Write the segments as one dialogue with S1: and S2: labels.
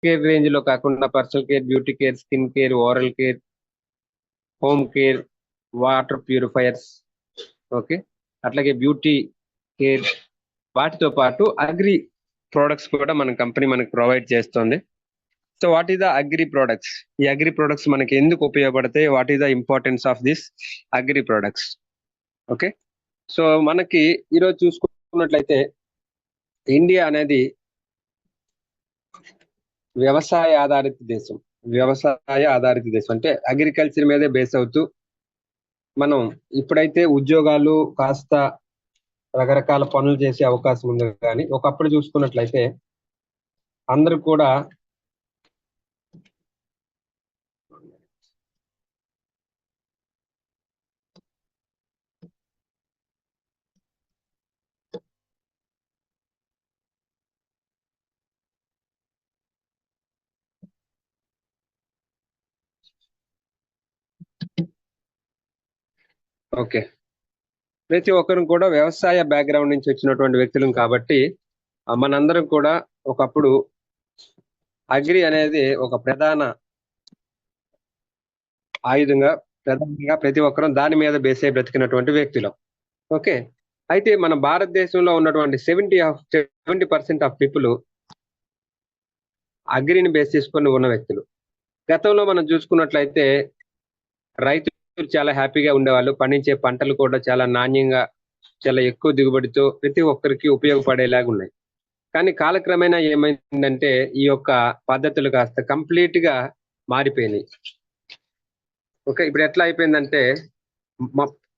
S1: Care range లో కాకుండా personal care, beauty care, skin care, oral care, home care, water purifiers, okay, అట్లాగే beauty care, వాటితో పాటు agri products కూడా మన కంపెనీ మనకు ప్రొవైడ్ చేస్తుంది. So what is the Agri products? ఈ అగ్రి ప్రొడక్ట్స్ మనకి ఎందుకు ఉపయోగపడతాయి? What is the importance of this agri products? Okay, so మనకి ఈరోజు చూసుకున్నట్లయితే ఇండియా అనేది వ్యవసాయ ఆధారిత దేశం. వ్యవసాయ ఆధారిత దేశం అంటే అగ్రికల్చర్ మీదే బేస్ అవుతూ మనం ఇప్పుడైతే ఉద్యోగాలు కాస్త రకరకాల పనులు చేసే అవకాశం ఉంది. కానీ ఒకప్పుడు చూసుకున్నట్లయితే అందరూ కూడా ఓకే, ప్రతి ఒక్కరు కూడా వ్యవసాయ బ్యాక్గ్రౌండ్ నుంచి వచ్చినటువంటి వ్యక్తులం కాబట్టి మనందరం కూడా ఒకప్పుడు అగ్రి అనేది ఒక ప్రధాన ఆయుధంగా, ప్రధానంగా ప్రతి ఒక్కరూ దాని మీద బేస్ అయి బ్రతికినటువంటి వ్యక్తులం. ఓకే, అయితే మన భారతదేశంలో ఉన్నటువంటి 70% ఆఫ్ పీపుల్ అగ్రిని బేస్ చేసుకొని ఉన్న వ్యక్తులు. గతంలో మనం చూసుకున్నట్లయితే రైతులు చాలా హ్యాపీగా ఉండేవాళ్ళు. పండించే పంటలు కూడా చాలా నాణ్యంగా, చాలా ఎక్కువ దిగుబడితో ప్రతి ఒక్కరికి ఉపయోగపడేలాగా ఉన్నాయి. కానీ కాలక్రమేణా ఏమైందంటే ఈ యొక్క పద్ధతులు కాస్త కంప్లీట్ గా మారిపోయినాయి. ఓకే, ఇప్పుడు ఎట్లా అయిపోయిందంటే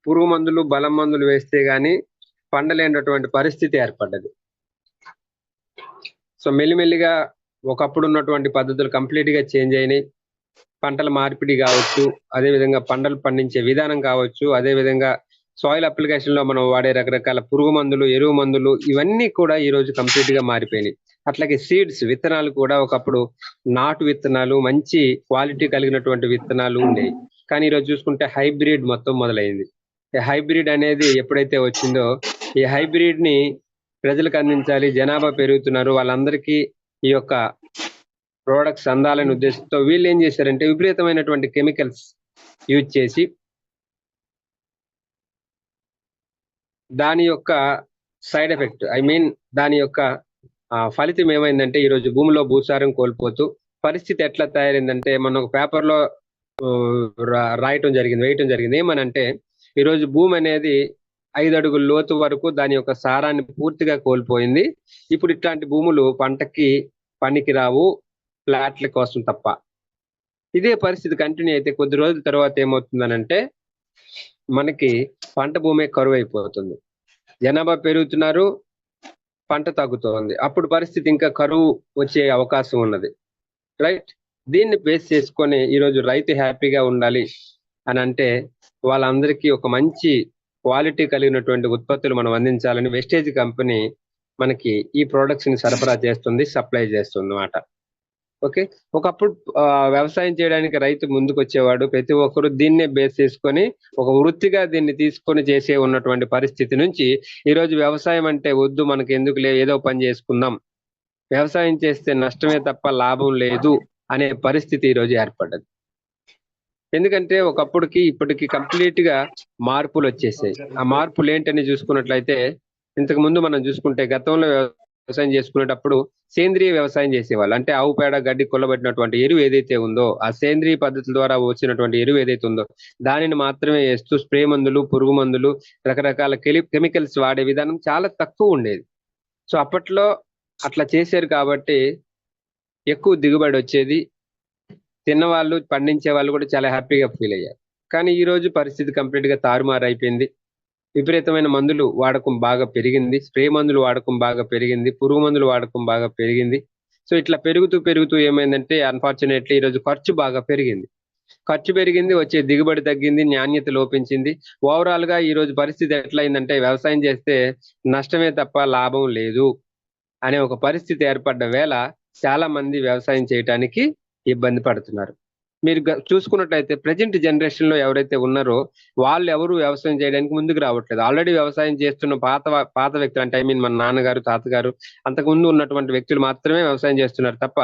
S1: పురుగు మందులు, బలం మందులు వేస్తే గాని పండలేనటువంటి పరిస్థితి ఏర్పడ్డది. సో మెల్లిమెల్లిగా ఒకప్పుడు ఉన్నటువంటి పద్ధతులు కంప్లీట్ గా చేంజ్ అయినాయి. పంటల మార్పిడి కావచ్చు, అదే విధంగా పంటలు పండించే విధానం కావచ్చు, అదే విధంగా సాయిల్ అప్లికేషన్ లో మనం వాడే రకరకాల పురుగు మందులు, ఎరువు మందులు, ఇవన్నీ కూడా ఈ రోజు కంప్లీట్ గా మారిపోయినాయి. అట్లాగే సీడ్స్, విత్తనాలు కూడా ఒకప్పుడు నాటు విత్తనాలు, మంచి క్వాలిటీ కలిగినటువంటి విత్తనాలు ఉండేవి. కానీ ఈరోజు చూసుకుంటే హైబ్రిడ్ మొత్తం మొదలైంది. ఈ హైబ్రిడ్ అనేది ఎప్పుడైతే వచ్చిందో ఈ హైబ్రిడ్ ని ప్రజలకు అందించాలి, జనాభా పెరుగుతున్నారు, వాళ్ళందరికీ ఈ యొక్క ప్రోడక్ట్స్ అందాలనే ఉద్దేశంతో వీళ్ళు ఏం చేశారంటే విపరీతమైనటువంటి కెమికల్స్ యూజ్ చేసి దాని యొక్క సైడ్ ఎఫెక్ట్, దాని యొక్క ఫలితం ఏమైందంటే ఈరోజు భూమిలో భూసారం కోల్పోతూ పరిస్థితి ఎట్లా తయారైందంటే మన ఒక పేపర్ లో వేయటం జరిగింది. ఏమనంటే ఈరోజు భూమి అనేది 5 అడుగుల లోతు వరకు దాని యొక్క సారాన్ని పూర్తిగా కోల్పోయింది. ఇప్పుడు ఇట్లాంటి భూములు పంటకి పనికి రావు, ఫ్లాట్ల కోసం తప్ప. ఇదే పరిస్థితి కంటిన్యూ అయితే కొద్ది రోజుల తర్వాత ఏమవుతుందనంటే మనకి పంట భూమి కరువు అయిపోతుంది. జనాభా పెరుగుతున్నారు, పంట తగ్గుతోంది. అప్పుడు పరిస్థితి ఇంకా కరువు వచ్చే అవకాశం ఉన్నది. రైట్, దీన్ని బేస్ చేసుకొని ఈరోజు రైతు హ్యాపీగా ఉండాలి అని అంటే వాళ్ళందరికీ ఒక మంచి క్వాలిటీ కలిగినటువంటి ఉత్పత్తులు మనం అందించాలని వెస్టేజ్ కంపెనీ మనకి ఈ ప్రొడక్ట్స్ ని సరఫరా చేస్తుంది, సప్లై చేస్తుంది అన్నమాట. ఓకే, ఒకప్పుడు వ్యవసాయం చేయడానికి రైతు ముందుకు వచ్చేవాడు. ప్రతి ఒక్కరు దీన్నే బేస్ చేసుకొని ఒక వృత్తిగా దీన్ని తీసుకొని చేసే ఉన్నటువంటి పరిస్థితి నుంచి ఈరోజు వ్యవసాయం అంటే వద్దు, మనకి ఎందుకులే, ఏదో పని చేసుకుందాం, వ్యవసాయం చేస్తే నష్టమే తప్ప లాభం లేదు అనే పరిస్థితి ఈరోజు ఏర్పడ్డది. ఎందుకంటే ఒకప్పుడుకి ఇప్పటికి కంప్లీట్ గా మార్పులు వచ్చేసాయి. ఆ మార్పులు ఏంటని చూసుకున్నట్లయితే ఇంతకు ముందు మనం చూసుకుంటే గతంలో వ్యవసాయం చేసుకునేటప్పుడు సేంద్రియ వ్యవసాయం చేసేవాళ్ళు. అంటే ఆవు పేడ, గడ్డి కొల్లబెట్టినటువంటి ఎరువు ఏదైతే ఉందో, ఆ సేంద్రియ పద్ధతుల ద్వారా వచ్చినటువంటి ఎరువు ఏదైతే ఉందో దానిని మాత్రమే వేస్తూ స్ప్రే మందులు, పురుగు మందులు, రకరకాల కెమికల్స్ వాడే విధానం చాలా తక్కువ ఉండేది. సో అప్పట్లో అట్లా చేశారు కాబట్టి ఎక్కువ దిగుబడి వచ్చేది. తిన్నవాళ్ళు, పండించే వాళ్ళు కూడా చాలా హ్యాపీగా ఫీల్ అయ్యారు. కానీ ఈ రోజు పరిస్థితి కంప్లీట్ గా తారుమారు అయిపోయింది. విపరీతమైన మందులు వాడకం బాగా పెరిగింది, స్ప్రే మందులు వాడకం బాగా పెరిగింది, పురుగు మందులు వాడకం బాగా పెరిగింది. సో ఇట్లా పెరుగుతూ ఏమైందంటే అన్ఫార్చునేట్లీ ఈరోజు ఖర్చు బాగా పెరిగింది. వచ్చే దిగుబడి తగ్గింది, నాణ్యత లోపించింది. ఓవరాల్ గా ఈ రోజు పరిస్థితి ఎట్లా అయిందంటే వ్యవసాయం చేస్తే నష్టమే తప్ప లాభం లేదు అనే ఒక పరిస్థితి ఏర్పడ్డ వేళ చాలా మంది వ్యవసాయం చేయటానికి ఇబ్బంది పడుతున్నారు. మీరు చూసుకున్నట్లయితే ప్రజెంట్ జనరేషన్ లో ఎవరైతే ఉన్నారో వాళ్ళు ఎవరు వ్యవసాయం చేయడానికి ముందుకు రావట్లేదు. ఆల్రెడీ వ్యవసాయం చేస్తున్న పాత వ్యక్తులు అంటే ఐ మీన్ మన నాన్నగారు, తాతగారు, అంతకు ముందు ఉన్నటువంటి వ్యక్తులు మాత్రమే వ్యవసాయం చేస్తున్నారు తప్ప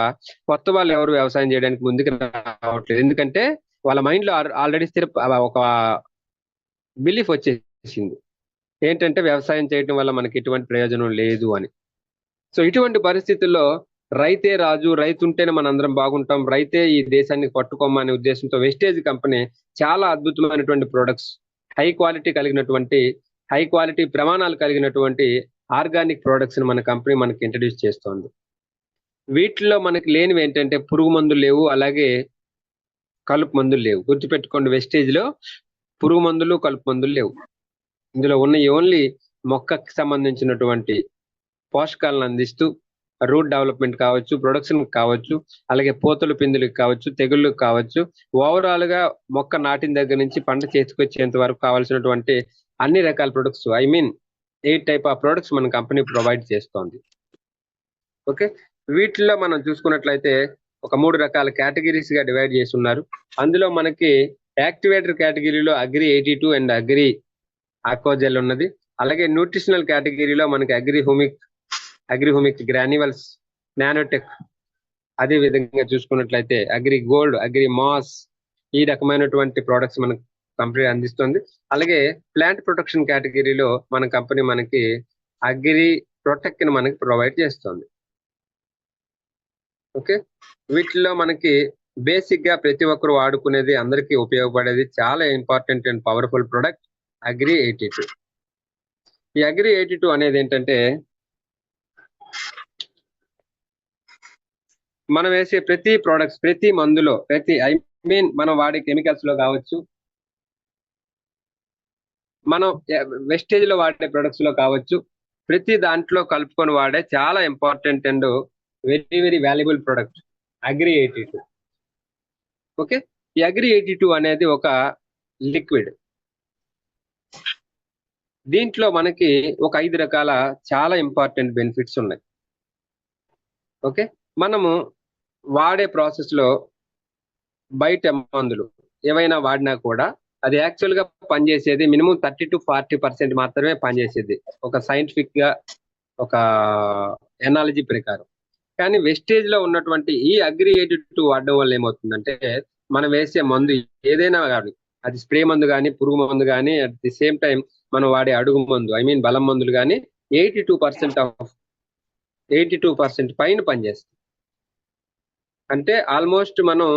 S1: కొత్త వాళ్ళు ఎవరు వ్యవసాయం చేయడానికి ముందుకు రావట్లేదు. ఎందుకంటే వాళ్ళ మైండ్ లో ఆల్రెడీ ఒక బిలీఫ్ వచ్చేసింది ఏంటంటే వ్యవసాయం చేయడం వల్ల మనకి ఎటువంటి ప్రయోజనం లేదు అని. సో ఇటువంటి పరిస్థితుల్లో రైతే రాజు, రైతు ఉంటేనే మనందరం బాగుంటాం, రైతే ఈ దేశాన్ని పట్టుకోమనే ఉద్దేశంతో వెస్టేజ్ కంపెనీ చాలా అద్భుతమైనటువంటి ప్రొడక్ట్స్, హై క్వాలిటీ ప్రమాణాలు కలిగినటువంటి ఆర్గానిక్ ప్రొడక్ట్స్ ని మన కంపెనీ మనకి ఇంట్రడ్యూస్ చేస్తోంది. వీటిలో మనకి లేనివి ఏంటంటే పురుగు మందులు లేవు, అలాగే కలుపు మందులు లేవు. గుర్తుపెట్టుకోండి, వెస్టేజ్ లో పురుగు మందులు, కలుపు మందులు లేవు. ఇందులో ఉన్న ఓన్లీ మొక్కకి సంబంధించినటువంటి పోషకాలను అందిస్తూ రూట్ డెవలప్మెంట్ కావచ్చు, ప్రొడక్షన్ కావచ్చు, అలాగే పూతలు పిందులకు కావచ్చు, తెగుళ్ళకు కావచ్చు, ఓవరాల్ గా మొక్క నాటిన దగ్గర నుంచి పంట చేతికొచ్చేంత వరకు కావాల్సినటువంటి అన్ని రకాల products, I mean 8 type of products మన కంపెనీ ప్రొవైడ్ చేస్తోంది. ఓకే, వీటిలో మనం చూసుకున్నట్లయితే ఒక 3 రకాల కేటగిరీస్ గా డివైడ్ చేసి ఉన్నారు. అందులో మనకి యాక్టివేటర్ కేటగిరీలో అగ్రి 82 అండ్ అగ్రి ఆక్వాజెల్ ఉన్నది. అలాగే న్యూట్రిషనల్ కేటగిరీలో మనకి అగ్రిహుమిక్ గ్రాన్యువల్స్, నానోటెక్, అదే విధంగా చూసుకున్నట్లయితే అగ్రి గోల్డ్, అగ్రి మాస్, ఈ రకమైనటువంటి ప్రొడక్ట్స్ మనకు కంపెనీ అందిస్తుంది. అలాగే ప్లాంట్ ప్రొటెక్షన్ కేటగిరీలో మన కంపెనీ మనకి అగ్రి ప్రొటెక్ట్ ని మనకి ప్రొవైడ్ చేస్తుంది. ఓకే, వీటిలో మనకి బేసిక్ గా ప్రతి ఒక్కరు వాడుకునేది, అందరికీ ఉపయోగపడేది, చాలా important and powerful product agri 82. ఈ అగ్రి 82 అనేది ఏంటంటే మనం వేసే ప్రతి ప్రొడక్ట్స్, ప్రతి మందులో, ఐ మీన్ మనం వాడే కెమికల్స్ లో కావచ్చు, మనం వెస్టేజ్ లో వాడే ప్రొడక్ట్స్ లో కావచ్చు, ప్రతి దాంట్లో కలుపుకొని వాడే చాలా important and very very valuable product agri 82. Okay, ఈ అగ్రి 82 అనేది ఒక లిక్విడ్. దీంట్లో మనకి ఒక 5 రకాల చాలా ఇంపార్టెంట్ బెనిఫిట్స్ ఉన్నాయి. ఓకే, మనము వాడే ప్రాసెస్ లో బయట మందులు ఏవైనా వాడినా కూడా అది యాక్చువల్ గా పనిచేసేది మినిమం 30 to 40% మాత్రమే పనిచేసేది, ఒక సైంటిఫిక్ గా ఒక ఎనాలజీ ప్రకారం. కానీ వెస్టేజ్ లో ఉన్నటువంటి ఈ అగ్రి 82 వాడడం వల్ల ఏమవుతుందంటే మనం వేసే మందు ఏదైనా కానీ, అది స్ప్రే మందు కానీ, పురుగు మందు కానీ, అట్ ది సేమ్ టైం మనం వాడే అడుగు మందు, ఐ మీన్ బలం మందులు కానీ 82% పైన పనిచేస్తుంది. అంటే ఆల్మోస్ట్ మనం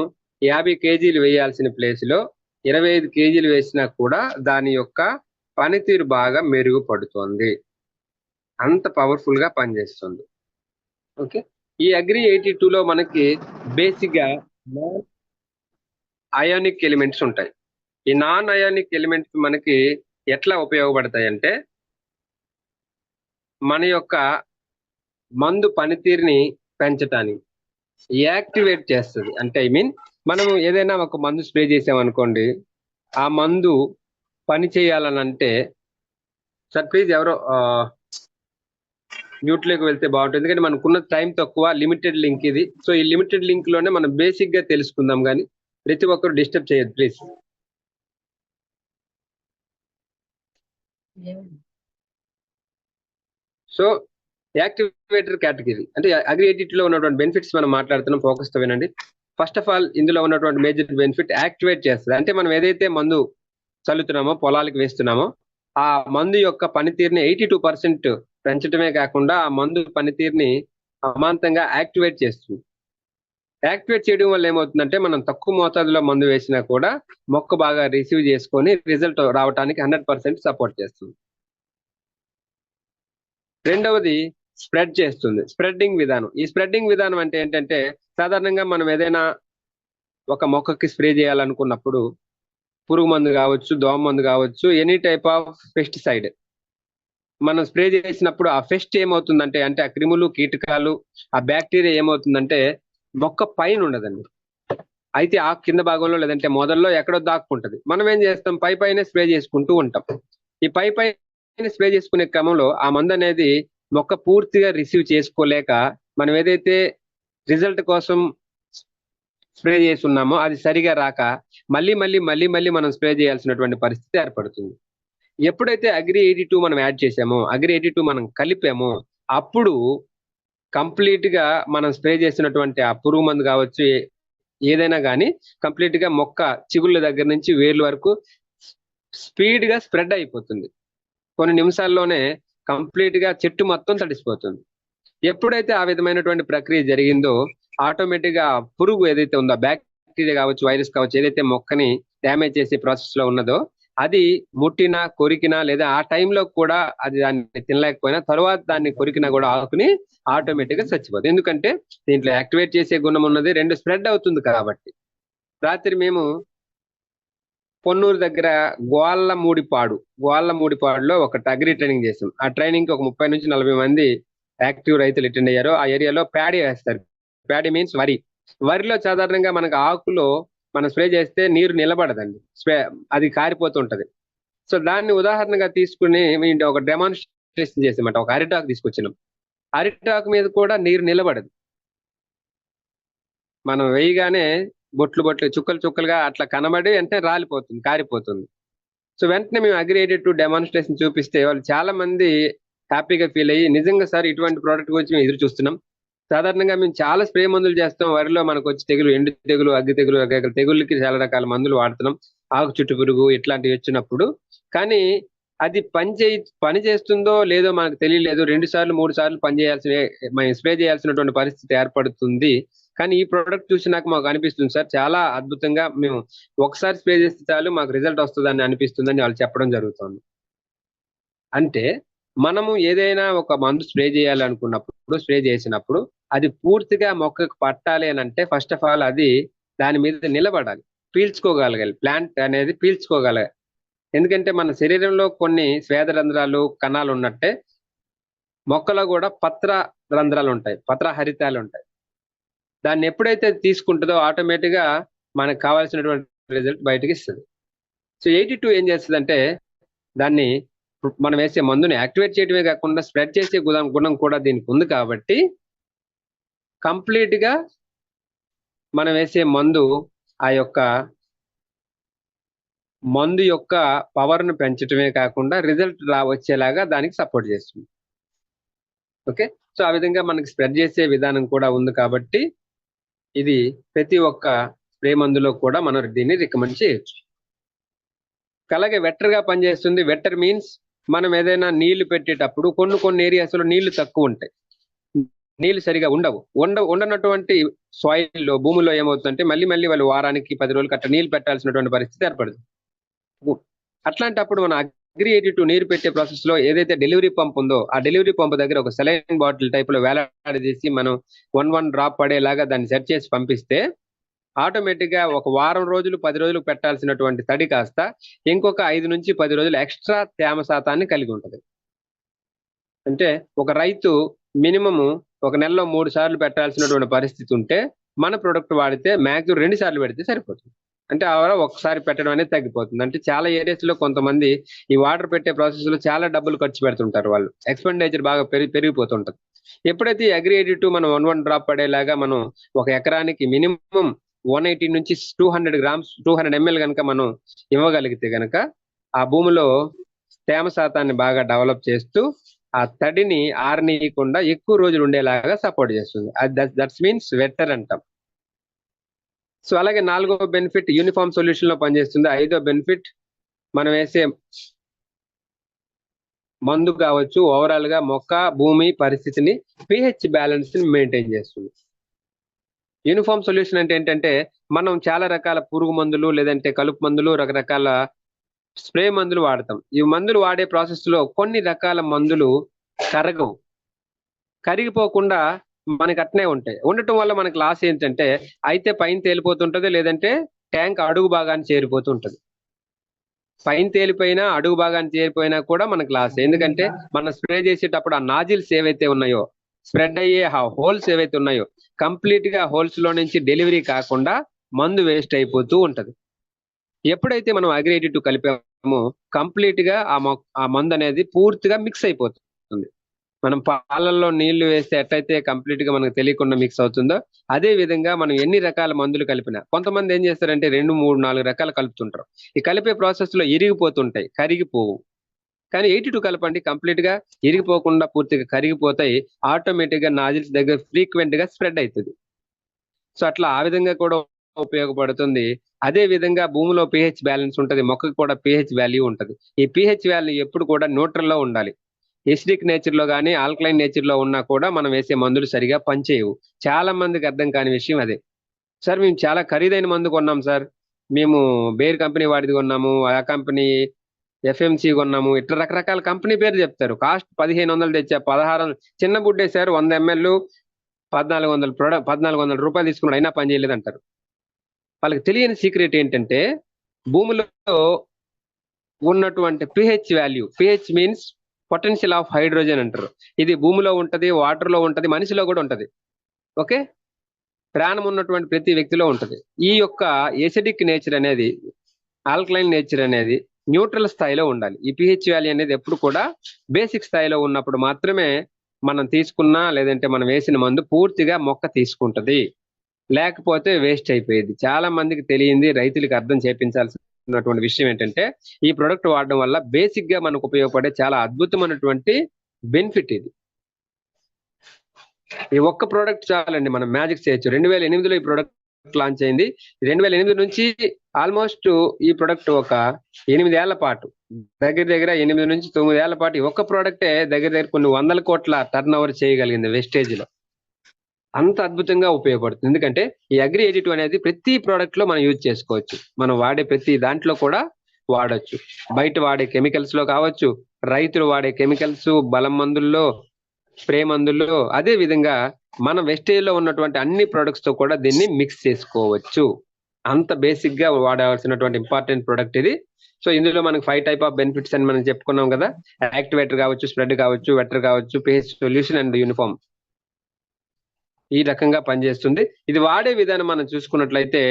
S1: 50 kgs వేయాల్సిన ప్లేస్ లో 25 kgs వేసినా కూడా దాని యొక్క పనితీరు బాగా మెరుగుపడుతుంది, అంత పవర్ఫుల్ గా పనిచేస్తుంది. ఓకే, ఈ అగ్రి 82 లో మనకి బేసిక్ గా అయానిక్ ఎలిమెంట్స్ ఉంటాయి. ఈ నాన్ అయానిక్ ఎలిమెంట్స్ మనకి ఎట్లా ఉపయోగపడతాయి అంటే మన యొక్క మందు పనితీరుని పెంచటానికి యాక్టివేట్ చేస్తుంది. అంటే ఐ మీన్ మనం ఏదైనా ఒక మందు స్ప్రే చేసామనుకోండి, ఆ మందు పని చేయాలని అంటే, సార్ ప్లీజ్ ఎవరో మ్యూట్ లోకి వెళ్తే బాగుంటుంది, ఎందుకంటే మనకున్న టైం తక్కువ, లిమిటెడ్ లింక్ ఇది. సో ఈ లిమిటెడ్ లింక్ లోనే మనం బేసిక్ గా తెలుసుకుందాం, కానీ ప్రతి ఒక్కరు డిస్టర్బ్ చేయొద్దు ప్లీజ్. సో యాక్టివేటర్ కేటగిరీ అంటే అగ్రి 82 లో ఉన్నటువంటి బెనిఫిట్స్ మనం మాట్లాడుతున్నాం, ఫోకస్ తో వినండి. ఫస్ట్ ఆఫ్ ఆల్ ఇందులో ఉన్నటువంటి మేజర్ బెనిఫిట్ యాక్టివేట్ చేస్తుంది. అంటే మనం ఏదైతే మందు చల్లుతున్నామో, పొలాలకు వేస్తున్నామో, ఆ మందు యొక్క పనితీరుని 82% పెంచడమే కాకుండా ఆ మందు పనితీరుని అమాంతంగా యాక్టివేట్ చేస్తుంది. యాక్టివేట్ చేయడం వల్ల ఏమవుతుందంటే మనం తక్కువ మోతాదులో మందు వేసినా కూడా మొక్క బాగా రిసీవ్ చేసుకొని రిజల్ట్ రావడానికి 100% సపోర్ట్ చేస్తుంది. రెండవది స్ప్రెడ్ చేస్తుంది, స్ప్రెడ్డింగ్ విధానం. ఈ స్ప్రెడ్డింగ్ విధానం అంటే ఏంటంటే సాధారణంగా మనం ఏదైనా ఒక మొక్కకి స్ప్రే చేయాలనుకున్నప్పుడు పురుగు మందు కావచ్చు, దోమ మందు కావచ్చు, ఎనీ టైప్ ఆఫ్ పెస్టిసైడ్ మనం స్ప్రే చేసినప్పుడు ఆ పెస్ట్ ఏమవుతుందంటే, అంటే ఆ క్రిములు, కీటకాలు, ఆ బ్యాక్టీరియా ఏమవుతుందంటే మొక్క పైన ఉండదండి, అయితే ఆ కింద భాగంలో లేదంటే మొదల్లో ఎక్కడో దాక్కుంటది. మనం ఏం చేస్తాం, పైన స్ప్రే చేసుకుంటూ ఉంటాం. ఈ పైన స్ప్రే చేసుకునే క్రమంలో ఆ మందు అనేది మొక్క పూర్తిగా రిసీవ్ చేసుకోలేక మనం ఏదైతే రిజల్ట్ కోసం స్ప్రే చేస్తున్నామో అది సరిగా రాక మళ్ళీ మనం స్ప్రే చేయాల్సినటువంటి పరిస్థితి ఏర్పడుతుంది. ఎప్పుడైతే అగ్రి 82 మనం యాడ్ చేసామో, అగ్రి 82 మనం కలిపామో, అప్పుడు కంప్లీట్ గా మనం స్ప్రే చేసినటువంటి ఆ పురుగు మందు కావచ్చు, ఏదైనా కానీ కంప్లీట్ గా మొక్క చిగుళ్ళ దగ్గర నుంచి వేర్ల వరకు స్పీడ్ గా స్ప్రెడ్ అయిపోతుంది. కొన్ని నిమిషాల్లోనే కంప్లీట్ గా చెట్టు మొత్తం తడిసిపోతుంది. ఎప్పుడైతే ఆ విధమైనటువంటి ప్రక్రియ జరిగిందో, ఆటోమేటిక్ గా పురుగు ఏదైతే ఉందో, బ్యాక్టీరియా కావచ్చు, వైరస్ కావచ్చు, ఏదైతే మొక్కని డ్యామేజ్ చేసే ప్రాసెస్ లో ఉన్నదో, అది ముట్టినా, కొరికినా, లేదా ఆ టైంలో కూడా అది దాన్ని తినలేకపోయినా తర్వాత దాన్ని కొరికినా కూడా ఆకుని ఆటోమేటిక్ గా చచ్చిపోతుంది. ఎందుకంటే దీంట్లో యాక్టివేట్ చేసే గుణం ఉన్నది, 2 స్ప్రెడ్ అవుతుంది కాబట్టి. రాత్రి మేము పొన్నూరు దగ్గర గోళ్ళమూడిపాడులో ఒక అగ్రి ట్రైనింగ్ చేసాం. ఆ ట్రైనింగ్ కి ఒక 30 నుంచి 40 మంది యాక్టివ్ రైతులు అటెండ్ అయ్యారు. ఆ ఏరియాలో ప్యాడీ వేస్తారు. ప్యాడీ మీన్స్ వరిలో సాధారణంగా మనకు ఆకులో మనం స్ప్రే చేస్తే నీరు నిలబడదండి, అది కారిపోతుంటది. సో దాన్ని ఉదాహరణగా తీసుకుని ఒక డెమాన్స్ట్రేషన్ చేసామంట. ఒక అరిటాకు తీసుకొచ్చినాం. అరిటాకు మీద కూడా నీరు నిలబడదు, మనం వేయగానే బొట్లు చుక్కలుగా అట్లా కనబడి వెంటనే రాలిపోతుంది, కారిపోతుంది. సో వెంటనే మేము అగ్రి 82 డెమాన్స్ట్రేషన్ చూపిస్తే వాళ్ళు చాలా మంది హ్యాపీగా ఫీల్ అయ్యి, నిజంగా సార్ ఇటువంటి ప్రోడక్ట్ గురించి మేము ఎదురు చూస్తున్నాం. సాధారణంగా మేము చాలా స్ప్రే మందులు చేస్తాం, వరిలో మనకు వచ్చి తెగులు, ఎండు తెగులు, అగ్గి తెగులు, రకరకాల తెగుళ్ళకి చాలా రకాల మందులు వాడుతున్నాం, ఆకు చుట్టు పురుగు ఇట్లాంటివి వచ్చినప్పుడు. కానీ అది పని చేస్తుందో లేదో మనకు తెలియలేదు. 2 సార్లు 3 సార్లు స్ప్రే చేయాల్సినటువంటి పరిస్థితి ఏర్పడుతుంది. కానీ ఈ ప్రోడక్ట్ చూసి మాకు అనిపిస్తుంది సార్, చాలా అద్భుతంగా, మేము ఒకసారి స్ప్రే చేస్తే చాలు మాకు రిజల్ట్ వస్తుందని అనిపిస్తుందని వాళ్ళు చెప్పడం జరుగుతుంది. అంటే మనము ఏదైనా ఒక మందు స్ప్రే చేయాలనుకున్నప్పుడు, స్ప్రే చేసినప్పుడు అది పూర్తిగా మొక్కకు పట్టాలి అని అంటే ఫస్ట్ ఆఫ్ ఆల్ అది దాని మీద నిలబడాలి, పీల్చుకోగలగాలి, ప్లాంట్ అనేది పీల్చుకోగలగాలి. ఎందుకంటే మన శరీరంలో కొన్ని స్వేద రంధ్రాలు, కణాలు ఉన్నట్టే మొక్కలో కూడా పత్ర రంధ్రాలు ఉంటాయి, పత్ర హరితాలు ఉంటాయి. దాన్ని ఎప్పుడైతే తీసుకుంటుందో ఆటోమేటిక్ గా మనకు కావాల్సినటువంటి రిజల్ట్ బయటకి ఇస్తుంది. సో 82 ఏం చేస్తుందంటే దాన్ని మనం వేసే మందుని యాక్టివేట్ చేయడమే కాకుండా స్ప్రెడ్ చేసే గుణం కూడా దీనికి ఉంది కాబట్టి కంప్లీట్ గా మనం వేసే మందు ఆ యొక్క మందు యొక్క పవర్ ను పెంచడమే కాకుండా రిజల్ట్ వచ్చేలాగా దానికి సపోర్ట్ చేస్తుంది. ఓకే, సో ఆ విధంగా మనకి స్ప్రెడ్ చేసే విధానం కూడా ఉంది కాబట్టి ఇది ప్రతి ఒక్క స్ప్రే మందులో కూడా మనం దీన్ని రికమెండ్ చేయొచ్చు. అలాగే వెటర్ గా పనిచేస్తుంది. వెటర్ మీన్స్ మనం ఏదైనా నీళ్లు పెట్టేటప్పుడు కొన్ని ఏరియాస్ లో నీళ్లు తక్కువ ఉంటాయి, నీళ్లు సరిగా ఉండనటువంటి సాయిల్ లో, భూమిలో ఏమవుతుందంటే మళ్ళీ వాళ్ళు వారానికి 10 రోజులకి అట్లా నీళ్లు పెట్టాల్సినటువంటి పరిస్థితి ఏర్పడుతుంది. అట్లాంటప్పుడు మన అగ్రి 82 నీరు పెట్టే ప్రాసెస్ లో ఏదైతే డెలివరీ పంప్ ఉందో, ఆ డెలివరీ పంప్ దగ్గర ఒక సెలైన్ బాటిల్ టైప్ లో వేలాడదీసి మనం 1 డ్రాప్ పడేలాగా దాన్ని సెట్ చేసి పంపిస్తే ఆటోమేటిక్ గా ఒక వారం రోజులు 10 రోజులు పెట్టాల్సినటువంటి తడి కాస్త ఇంకొక 5 నుంచి 10 రోజులు ఎక్స్ట్రా తేమ శాతాన్ని కలిగి ఉంటుంది. అంటే ఒక రైతు మినిమము ఒక నెలలో 3 సార్లు పెట్టాల్సినటువంటి పరిస్థితి ఉంటే మన ప్రొడక్ట్ వాడితే మ్యాక్సిమం 2 సార్లు పెడితే సరిపోతుంది. అంటే ఒకసారి పెట్టడం అనేది తగ్గిపోతుంది. అంటే చాలా ఏరియాస్ లో కొంతమంది ఈ వాటర్ పెట్టే ప్రాసెస్ లో చాలా డబ్బులు ఖర్చు పెడుతుంటారు, వాళ్ళు ఎక్స్పెండిచర్ బాగా పెరిగిపోతుంటది. ఎప్పుడైతే అగ్రి 82 మనం 1 డ్రాప్ పడేలాగా మనం ఒక ఎకరానికి మినిమం 180 నుంచి 200 గ్రామ్స్ 200 ml కనుక మనం ఇవ్వగలిగితే గనక ఆ భూమిలో తేమ శాతాన్ని బాగా డెవలప్ చేస్తూ ఆ తడిని ఆరనీయకుండా ఎక్కువ రోజులు ఉండేలాగా సపోర్ట్ చేస్తుంది. దట్స్ మీన్స్ వెటర్ అంటాం. సో అలాగే 4వ బెనిఫిట్ యూనిఫామ్ సొల్యూషన్ లో పనిచేస్తుంది. 5వ బెనిఫిట్ మనం వేసే మందు కావచ్చు, ఓవరాల్ గా మొక్క భూమి పరిస్థితిని, పిహెచ్ బ్యాలెన్స్ ని మెయింటైన్ చేస్తుంది. యూనిఫామ్ సొల్యూషన్ అంటే ఏంటంటే మనం చాలా రకాల పురుగు మందులు, లేదంటే కలుపు మందులు, రకరకాల స్ప్రే మందులు వాడతాం. ఈ మందులు వాడే ప్రాసెస్ లో కొన్ని రకాల మందులు కరిగిపోకుండా మనకి అట్నే ఉంటాయి. ఉండటం వల్ల మనకి లాస్ ఏంటంటే అయితే పైన తేలిపోతుంటది, లేదంటే ట్యాంక్ అడుగు భాగాన్ని చేరిపోతుంటది. పైన తేలిపోయినా అడుగు భాగాన్ని చేరిపోయినా కూడా మనకు లాస్. ఎందుకంటే మనం స్ప్రే చేసేటప్పుడు ఆ నాజిల్స్ ఏవైతే ఉన్నాయో, స్ప్రెడ్ అయ్యే హోల్స్ ఏవైతే ఉన్నాయో, కంప్లీట్ గా హోల్స్ లో నుంచి డెలివరీ కాకుండా మందు వేస్ట్ అయిపోతూ ఉంటది. ఎప్పుడైతే మనం అగ్రి 82 కలిపామో కంప్లీట్ గా ఆ మందు అనేది పూర్తిగా మిక్స్ అయిపోతుంది. మనం పాలల్లో నీళ్లు వేస్తే ఎట్లయితే కంప్లీట్ గా మనకు తెలియకుండా మిక్స్ అవుతుందో అదే విధంగా మనం ఎన్ని రకాల మందులు కలిపినా, కొంతమంది ఏం చేస్తారంటే 2, 3, 4 రకాలు కలుపుతుంటారు. ఈ కలిపే ప్రాసెస్ లో ఇరిగిపోతుంటాయి, కరిగిపోవు. కానీ 82 కలపండి, కంప్లీట్ గా ఇరిగిపోకుండా పూర్తిగా కరిగిపోతాయి. ఆటోమేటిక్ గా నాజిల్స్ దగ్గర ఫ్రీక్వెంట్ గా స్ప్రెడ్ అవుతుంది. సో అట్లా ఆ విధంగా కూడా ఉపయోగపడుతుంది. అదే విధంగా భూమిలో pH బ్యాలెన్స్ ఉంటది, మొక్కకు కూడా pH వాల్యూ ఉంటది. ఈ pH వాల్యూ ఎప్పుడు కూడా న్యూట్రల్ లో ఉండాలి. ఎసిడిక్ నేచర్ లో కానీ ఆల్కలైన్ నేచర్ లో ఉన్నా కూడా మనం వేసే మందులు సరిగా పనిచేయవు. చాలా మందికి అర్థం కాని విషయం అదే. సార్ మేము చాలా ఖరీదైన మందు కొన్నాం సార్, మేము బేర్ కంపెనీ వాడిది కొన్నాము, ఆ కంపెనీ ఎఫ్ఎంసి కొన్నాము, ఇట్లా రకరకాల కంపెనీ పేరు చెప్తారు. కాస్ట్ 1500 తెచ్చా, 1600 చిన్న బుడ్డే సార్, 100 ml 1400 రూపాయలు తీసుకున్నాడు, అయినా పని చేయలేదు అంటారు. వాళ్ళకి తెలియని సీక్రెట్ ఏంటంటే భూమిలో ఉన్నటువంటి pH value. PH means potential of hydrogen అంటారు. ఇది భూమిలో ఉంటది, వాటర్ లో ఉంటది, మనిషిలో కూడా ఉంటది. ఓకే, ప్రాణం ఉన్నటువంటి ప్రతి వ్యక్తిలో ఉంటది. ఈ యొక్క ఎసిడిక్ నేచర్ అనేది, ఆల్కలైన్ నేచర్ అనేది న్యూట్రల్ స్థాయిలో ఉండాలి. ఈ పిహెచ్ వాల్యూ అనేది ఎప్పుడు కూడా బేసిక్ స్థాయిలో ఉన్నప్పుడు మాత్రమే మనం తీసుకున్నా లేదంటే మనం వేసిన మందు పూర్తిగా మొక్క తీసుకుంటది, లేకపోతే వేస్ట్ అయిపోయేది. చాలా మందికి తెలియంది, రైతులకు అర్థం చేపించాల్సినటువంటి విషయం ఏంటంటే ఈ ప్రొడక్ట్ వాడడం వల్ల బేసిక్ గా మనకు ఉపయోగపడే చాలా అద్భుతమైనటువంటి బెనిఫిట్ ఇది. ఈ ఒక్క ప్రోడక్ట్ చాలండి, మనం మ్యాజిక్ చేయొచ్చు. 2008లో ఈ ప్రోడక్ట్ లాంచ్ అయింది. 2008 నుంచి ఆల్మోస్ట్ ఈ ప్రొడక్ట్ ఒక 8 ఏళ్ల పాటు, దగ్గర దగ్గర 8 నుంచి 9 ఏళ్ల పాటు ఈ ఒక్క ప్రోడక్టే దగ్గర దగ్గర కొన్ని 100 కోట్ల టర్న్ ఓవర్ చేయగలిగింది వెస్టేజ్ లో. అంత అద్భుతంగా ఉపయోగపడుతుంది. ఎందుకంటే ఈ అగ్రి 82 అనేది ప్రతి ప్రోడక్ట్ లో మనం యూజ్ చేసుకోవచ్చు. మనం వాడే ప్రతి దాంట్లో కూడా వాడొచ్చు. బయట వాడే కెమికల్స్ లో కావచ్చు, రైతులు వాడే కెమికల్స్, బలం మందుల్లో, స్ప్రే మందుల్లో, అదే విధంగా మన వెస్టేజ్ లో ఉన్నటువంటి అన్ని ప్రొడక్ట్స్ తో కూడా దీన్ని మిక్స్ చేసుకోవచ్చు. అంత బేసిక్ గా వాడాల్సినటువంటి ఇంపార్టెంట్ ప్రొడక్ట్ ఇది. సో ఇందులో మనకి 5 టైప్ ఆఫ్ బెనిఫిట్స్ అని మనం చెప్పుకున్నాం కదా. యాక్టివేటర్ కావచ్చు, స్ప్రెడ్ కావచ్చు, వెటర్ కావచ్చు, పిహెచ్ సొల్యూషన్ అండ్ యూనిఫామ్ ఈ రకంగా పనిచేస్తుంది. ఇది వాడే విధానం మనం చూసుకున్నట్లయితే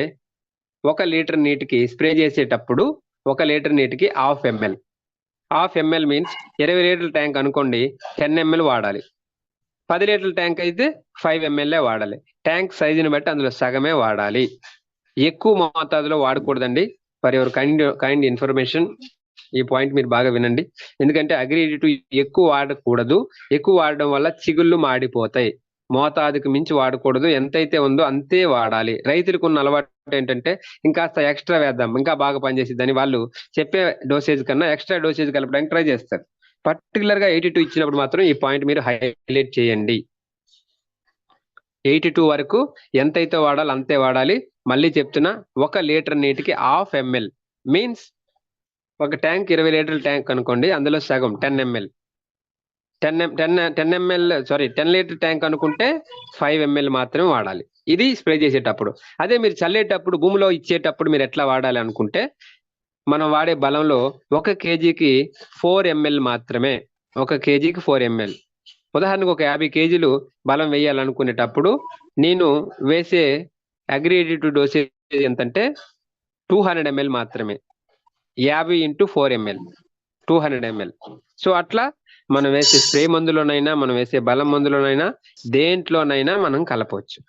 S1: 1 లీటర్ నీటికి స్ప్రే చేసేటప్పుడు 1 లీటర్ నీటికి 1/2 ml. 1/2 ml మీన్స్ 20 లీటర్ల ట్యాంక్ అనుకోండి, 10 ml వాడాలి. 10 లీటర్ల ట్యాంక్ అయితే 5 ml వాడాలి. ట్యాంక్ సైజుని బట్టి అందులో సగమే వాడాలి. ఎక్కువ మోతాదులో వాడకూడదండి. ఫర్ యువర్ కైండ్ ఇన్ఫర్మేషన్ ఈ పాయింట్ మీరు బాగా వినండి. ఎందుకంటే అగ్రి 82 ఎక్కువ వాడకూడదు. ఎక్కువ వాడడం వల్ల చిగుళ్ళు మాడిపోతాయి. మోతాదుకు మించి వాడకూడదు. ఎంతైతే ఉందో అంతే వాడాలి. రైతులకు ఉన్న అలవాటు ఏంటంటే ఇంకాస్త ఎక్స్ట్రా వేద్దాం, ఇంకా బాగా పనిచేసిద్దని వాళ్ళు చెప్పే డోసేజ్ కన్నా ఎక్స్ట్రా డోసేజ్ కలపడానికి ట్రై చేస్తారు. పర్టికులర్ గా 82 ఇచ్చినప్పుడు మాత్రం ఈ పాయింట్ మీరు హైలైట్ చేయండి. 82 వరకు ఎంతైతే వాడాలి అంతే వాడాలి. మళ్ళీ చెప్తున్నా, 1 లీటర్ నీటికి 1/2 ml మీన్స్ ఒక ట్యాంక్ 20 లీటర్ల ట్యాంక్ అనుకోండి, అందులో సగం 10 ml. 10 లీటర్ ట్యాంక్ అనుకుంటే 5 ml మాత్రమే వాడాలి. ఇది స్ప్రే చేసేటప్పుడు. అదే మీరు చల్లేటప్పుడు, భూమిలో ఇచ్చేటప్పుడు మీరు ఎట్లా వాడాలి అనుకుంటే, మనం వాడే బలంలో 1 kgకి 4 ml మాత్రమే. 1 kgకి 4 ml. ఉదాహరణకు ఒక 50 kgలు బలం వేయాలనుకునేటప్పుడు నేను వేసే అగ్రి 82 డోసేజ్ ఎంతంటే 200 ml మాత్రమే. 50 × 4 ml 200 ml. సో అట్లా మనం వేసే స్ప్రే మందులోనైనా, మనం వేసే బలం మందులోనైనా, దేంట్లోనైనా మనం కలపవచ్చు.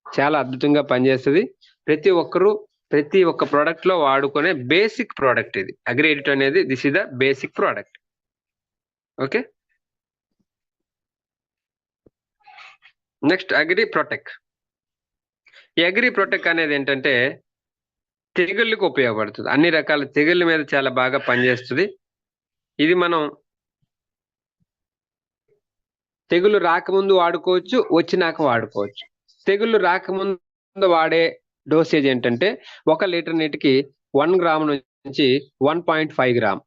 S1: చాలా అద్భుతంగా పనిచేస్తుంది. ప్రతి ఒక్కరూ ప్రతి ఒక్క ప్రోడక్ట్ లో వాడుకునే బేసిక్ ప్రోడక్ట్ ఇది. అగ్రి 82 అనేది this is the basic product. Okay, next agri protech. ఈ అగ్రి ప్రొటెక్ అనేది ఏంటంటే తెగుళ్ళకు ఉపయోగపడుతుంది. అన్ని రకాల తెగుళ్ళ మీద చాలా బాగా పనిచేస్తుంది. ఇది మనం తెగులు రాకముందు వాడుకోవచ్చు, వచ్చినాక వాడుకోవచ్చు. తెగుళ్ళు రాకముందు వాడే డోసేజ్ ఏంటంటే 1 లీటర్ నీటికి 1 గ్రామ్ నుంచి 1.5 గ్రామ్.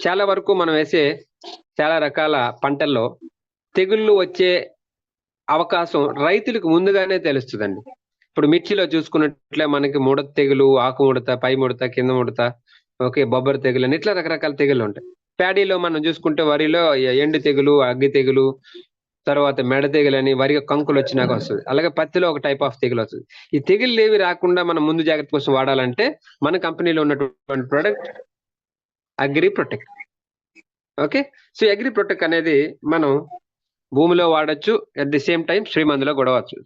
S1: చాలా వరకు మనం వేసే చాలా రకాల పంటల్లో తెగుళ్ళు వచ్చే అవకాశం రైతులకు ముందుగానే తెలుస్తుందండి. ఇప్పుడు మిర్చిలో చూసుకున్నట్లే మనకి ముడత తెగులు, ఆకు ముడత, పై ముడత, కింద ముడత, ఓకే, బొబ్బర తెగులు అని ఇట్లా రకరకాల తెగులు ఉంటాయి. ప్యాడీలో మనం చూసుకుంటే వరిలో ఎండు తెగులు, అగ్గి తెగులు, తర్వాత మెడ తెగులు అని వరి కంకులు వచ్చినాక వస్తుంది. అలాగే పత్తిలో ఒక టైప్ ఆఫ్ తెగులు వస్తుంది. ఈ తెగులు ఏవి రాకుండా మనం ముందు జాగ్రత్త కోసం వాడాలంటే మన కంపెనీలో ఉన్నటువంటి product agri Protect. Okay. So agri Protect అనేది మనం భూమిలో వాడొచ్చు, at the same time spray మందులో కూడా వాడచ్చు.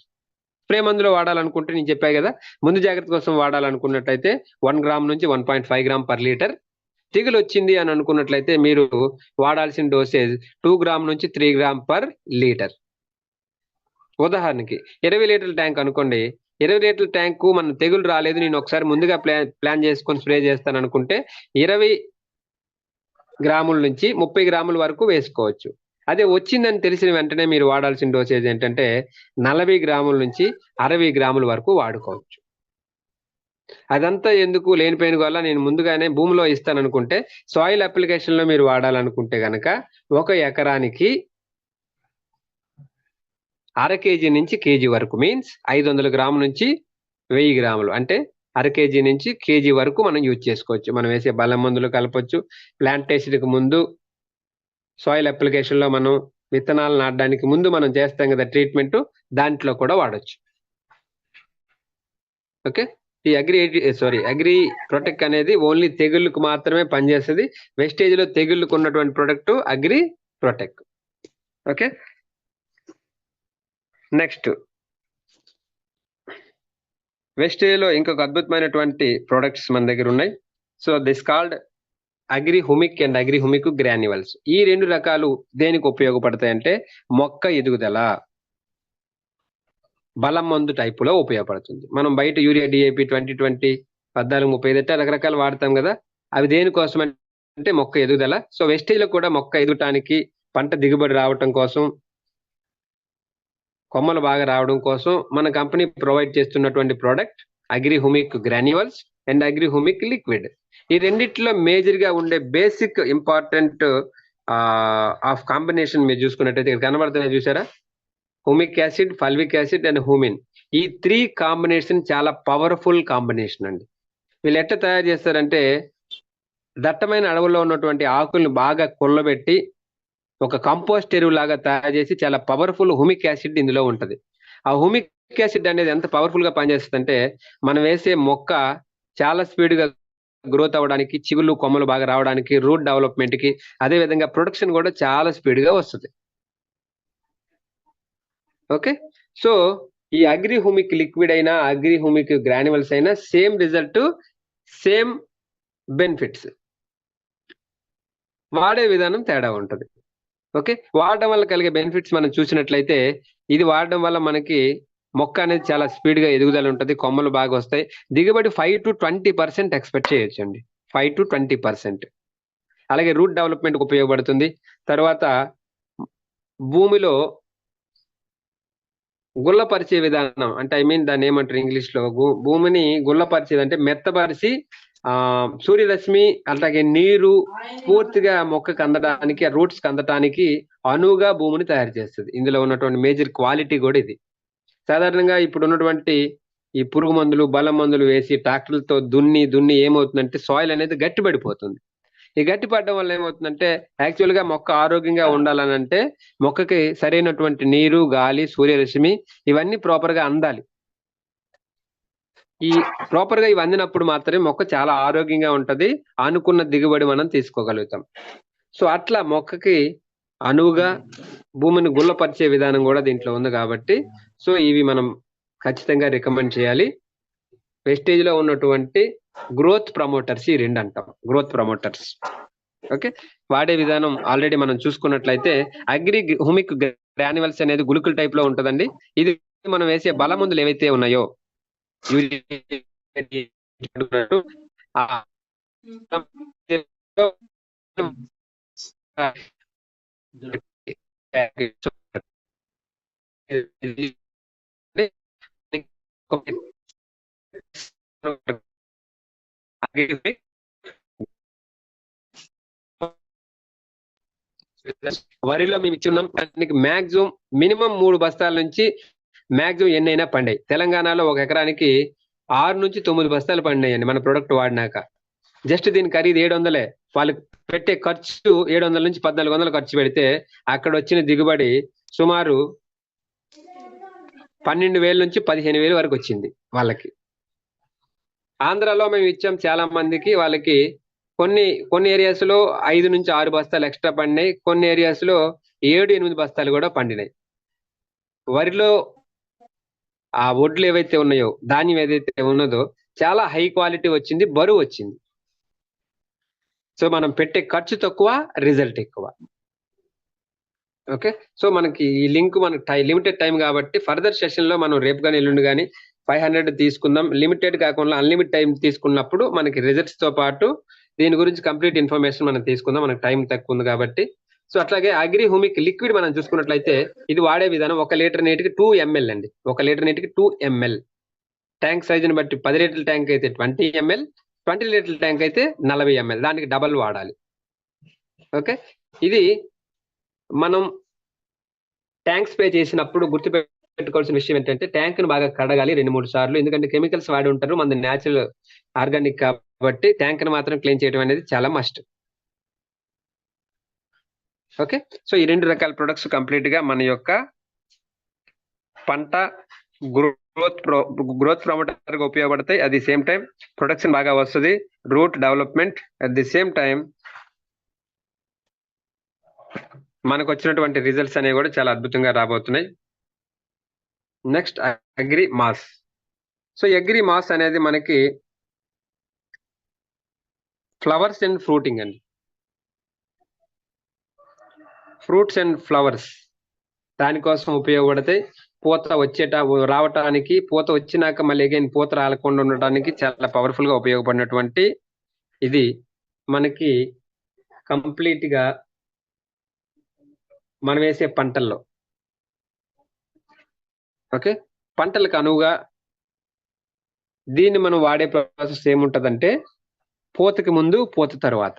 S1: స్ప్రే మందులో వాడాలనుకుంటే నేను చెప్పా కదా, ముందు జాగ్రత్త కోసం వాడాలనుకున్నట్లయితే 1 గ్రామ్ నుంచి 1.5 గ్రామ్ పర్ లీటర్. తెగులు వచ్చింది అని అనుకున్నట్లయితే మీరు వాడాల్సిన డోసేజ్ 2 గ్రామ్ నుంచి 3 గ్రామ్ పర్ లీటర్. ఉదాహరణకి 20 లీటర్ల ట్యాంక్ అనుకోండి, 20 లీటర్ల ట్యాంకు మన తెగులు రాలేదు, నేను ఒకసారి ముందుగా ప్లాన్ చేసుకొని స్ప్రే చేస్తాను అనుకుంటే 20 గ్రాముల నుంచి 30 గ్రాముల వరకు వేసుకోవచ్చు. అదే వచ్చిందని తెలిసిన వెంటనే మీరు వాడాల్సిన డోసేజ్ ఏంటంటే 40 గ్రాముల నుంచి 60 గ్రాముల వరకు వాడుకోవచ్చు. అదంతా ఎందుకు లేనిపోయిన వల్ల నేను ముందుగానే భూమిలో ఇస్తాననుకుంటే సాయిల్ అప్లికేషన్ లో మీరు వాడాలనుకుంటే గనక 1 ఎకరానికి అర కేజీ నుంచి కేజీ వరకు, మీన్స్ 500 గ్రాముల నుంచి 1000 గ్రాములు, అంటే అర కేజీ నుంచి కేజీ వరకు మనం యూజ్ చేసుకోవచ్చు. మనం వేసే బలం మందులు కలపొచ్చు. ప్లాంటేషన్కి ముందు సాయిల్ అప్లికేషన్ లో మనం విత్తనాలు నాటడానికి ముందు మనం చేస్తాం కదా ట్రీట్మెంట్, దాంట్లో కూడా వాడొచ్చు. ఓకే. ఈ అగ్రి ప్రొటెక్ట్ అనేది ఓన్లీ తెగుళ్ళకు మాత్రమే పనిచేస్తుంది. వెస్టేజ్ లో తెగుళ్ళకు ఉన్నటువంటి product Agri Protect. Okay. Next wastage లో ఇంకొక అద్భుతమైనటువంటి ప్రొడక్ట్స్ మన దగ్గర ఉన్నాయి. So this called Agri Humic and Agri Humic granules. ఈ 2 రకాలు దేనికి ఉపయోగపడతాయంటే మొక్క ఎదుగుదల, బలం మందు టైపులో ఉపయోగపడుతుంది. మనం బయట యూరియా డిఏపి 2020 14-35 రకరకాలు వాడతాం కదా, అవి దేనికోసం అంటే మొక్క ఎదుగుదల. సో వెస్టేజ్ లో కూడా మొక్క ఎదుగటానికి, పంట దిగుబడి రావటం కోసం, కొమ్మలు బాగా రావడం కోసం మన కంపెనీ ప్రొవైడ్ చేస్తున్నటువంటి product agri Humic granules and Agri humic liquid. ఈ రెండిట్లో మేజర్ గా ఉండే బేసిక్ ఇంపార్టెంట్ ఆఫ్ కాంబినేషన్ మీరు చూసుకున్నట్టయితే ఇక్కడ కనబడుతున్నాయి చూసారా, humic acid, fulvic acid and humin. ఈ 3 కాంబినేషన్ చాలా పవర్ఫుల్ కాంబినేషన్ అండి. వీళ్ళు ఎట్లా తయారు చేస్తారంటే దట్టమైన అడవుల్లో ఉన్నటువంటి ఆకుల్ని బాగా కొల్లబెట్టి ఒక కంపోస్ట్ ఎరువు లాగా తయారు చేసి చాలా పవర్ఫుల్ హుమిక్ యాసిడ్ ఇందులో ఉంటది. ఆ హుమిక్ యాసిడ్ అనేది ఎంత పవర్ఫుల్ గా పనిచేస్తుందంటే మనం వేసే మొక్క చాలా స్పీడ్ గా గ్రోత్ అవ్వడానికి, చిగుళ్ళు కొమ్మలు బాగా రావడానికి, రూట్ డెవలప్మెంట్ కి, అదే విధంగా ప్రొడక్షన్ కూడా చాలా స్పీడ్ గా వస్తుంది. ఓకే. సో ఈ అగ్రి హుమిక్ లిక్విడ్ అయినా అగ్రి హుమిక్ గ్రాన్యువల్స్ అయినా సేమ్ రిజల్ట్, సేమ్ బెనిఫిట్స్, వాడే విధానం తేడా ఉంటది. ఓకే. వాడడం వల్ల కలిగే బెనిఫిట్స్ మనం చూసినట్లయితే ఇది వాడడం వల్ల మనకి మొక్క అనేది చాలా స్పీడ్ గా ఎదుగుదల ఉంటది, కొమ్మలు బాగా వస్తాయి, దిగుబడి 5 to 20% ఎక్స్పెక్ట్ చేయొచ్చు అండి. 5 to 20%. అలాగే రూట్ డెవలప్మెంట్ ఉపయోగపడుతుంది. తర్వాత భూమిలో గుల్లపరిచే విధానం, అంటే ఐ మీన్ దాన్ని ఏమంటారు ఇంగ్లీష్ లో, భూమిని గుల్లపరిచేది అంటే మెత్తపరిచి సూర్యరశ్మి అలాగే నీరు పూర్తిగా మొక్కకు అందడానికి, రూట్స్ కి అందటానికి అనువుగా భూమిని తయారు చేస్తుంది. ఇందులో ఉన్నటువంటి మేజర్ క్వాలిటీ కూడా ఇది. సాధారణంగా ఇప్పుడు ఉన్నటువంటి ఈ పురుగు మందులు, బలం మందులు వేసి ట్రాక్టర్లతో దున్ని ఏమవుతుందంటే సాయిల్ అనేది గట్టిపడిపోతుంది. ఈ గట్టి పడడం వల్ల ఏమవుతుందంటే యాక్చువల్ గా మొక్క ఆరోగ్యంగా ఉండాలనంటే మొక్కకి సరైనటువంటి నీరు, గాలి, సూర్యరశ్మి ఇవన్నీ ప్రాపర్ గా అందాలి. ఈ ప్రాపర్ గా ఇవి అందినప్పుడు మాత్రమే మొక్క చాలా ఆరోగ్యంగా ఉంటది, అనుకున్న దిగుబడి మనం తీసుకోగలుగుతాం. సో అట్లా మొక్కకి అనువుగా భూమిని గుల్లపరిచే విధానం కూడా దీంట్లో ఉంది కాబట్టి సో ఇవి మనం ఖచ్చితంగా రికమెండ్ చేయాలి. వెస్టేజ్ లో ఉన్నటువంటి గ్రోత్ ప్రమోటర్స్ ఈ 2 అంటాం, గ్రోత్ ప్రమోటర్స్. ఓకే. వాడే విధానం ఆల్రెడీ మనం చూసుకున్నట్లయితే అగ్రి హుమిక్ గ్రాన్యువల్స్ అనేది గుళికల టైప్ లో ఉంటదండి. ఇది మనం వేసే బల మందులు ఏవైతే ఉన్నాయో వరిలో మేము ఇచ్చున్నాం, మాక్సిమం మినిమం 3 బస్తాల నుంచి మాక్సిమం ఎన్నైనా పండాయి. తెలంగాణలో 1 ఎకరానికి 6 నుంచి 9 బస్తాలు పండాయండి మన ప్రొడక్ట్ వాడినాక. జస్ట్ దీని ఖరీదు 700. వాళ్ళకి పెట్టే ఖర్చు 700 నుంచి 1400 ఖర్చు పెడితే అక్కడ వచ్చిన దిగుబడి సుమారు 12,000 నుంచి 15,000 వరకు వచ్చింది వాళ్ళకి. ఆంధ్రాలో మేము ఇచ్చాం చాలా మందికి, వాళ్ళకి కొన్ని ఏరియాస్ లో 5 నుంచి 6 బస్తాలు ఎక్స్ట్రా పండినాయి, కొన్ని ఏరియాస్ లో 7-8 బస్తాలు కూడా పండినాయి. వరిలో ఆ వడ్లు ఏవైతే ఉన్నాయో, ధాన్యం ఏదైతే ఉన్నదో చాలా హై క్వాలిటీ వచ్చింది, బరువు వచ్చింది. సో మనం పెట్టే ఖర్చు తక్కువ, రిజల్ట్ ఎక్కువ. ఓకే, సో మనకి ఈ లింక్ మనకి లిమిటెడ్ టైం కాబట్టి ఫర్దర్ సెషన్ లో మనం రేపు కానీ ఎల్లుండి కానీ 500 తీసుకుందాం. లిమిటెడ్ కాకుండా అన్లిమిటెడ్ టైం తీసుకున్నప్పుడు మనకి రిజల్ట్స్ తో పాటు దీని గురించి కంప్లీట్ ఇన్ఫర్మేషన్ మనం తీసుకుందాం, మనకి టైం తక్కువ ఉంది కాబట్టి. సో అట్లాగే అగ్రి హ్యూమిక్ లిక్విడ్ మనం చూసుకున్నట్లయితే ఇది వాడే విధానం 1 లీటర్ నీటికి 2 ml అండి. 1 లీటర్ నీటికి 2 ml. ట్యాంక్ సైజుని బట్టి 10 లీటర్ల ట్యాంక్ అయితే 20 ml, 20 లీటర్ల ట్యాంక్ అయితే 40 ml. దానికి డబల్ వాడాలి. ఓకే, ఇది మనం ట్యాంక్ స్ప్రే చేసినప్పుడు గుర్తుపెట్టుకోవాల్సిన విషయం ఏంటంటే ట్యాంక్ ను బాగా కడగాలి 2-3 సార్లు. ఎందుకంటే కెమికల్స్ వాడి ఉంటారు, మన న్యాచురల్ ఆర్గానిక్ కాబట్టి ట్యాంక్ ను మాత్రం క్లీన్ చేయడం అనేది చాలా మస్ట్. ఓకే, సో ఈ 2 రకాల ప్రొడక్ట్స్ కంప్లీట్ గా మన యొక్క పంట గ్రోత్ ప్రమోటర్ గా ఉపయోగపడతాయి. At the same time production బాగా వస్తుంది, root development, at the same time మనకు వచ్చినటువంటి రిజల్ట్స్ అనేవి కూడా చాలా అద్భుతంగా రాబోతున్నాయి. Next agri mass. So agri mass అనేది మనకి ఫ్లవర్స్ అండ్ ఫ్రూటింగ్ అండి. ఫ్రూట్స్ అండ్ ఫ్లవర్స్ దానికోసం ఉపయోగపడతాయి. పూత రావటానికి, పూత వచ్చినాక మళ్ళీ అగైన్ పూత రాలకుండా ఉండటానికి చాలా పవర్ఫుల్ గా ఉపయోగపడినటువంటి ఇది మనకి కంప్లీట్ గా మనం వేసే పంటల్లో. ఓకే, పంటలకు అనువుగా దీన్ని మనం వాడే ప్రాసెస్ ఏముంటదంటే పూతకి ముందు, పూత తర్వాత.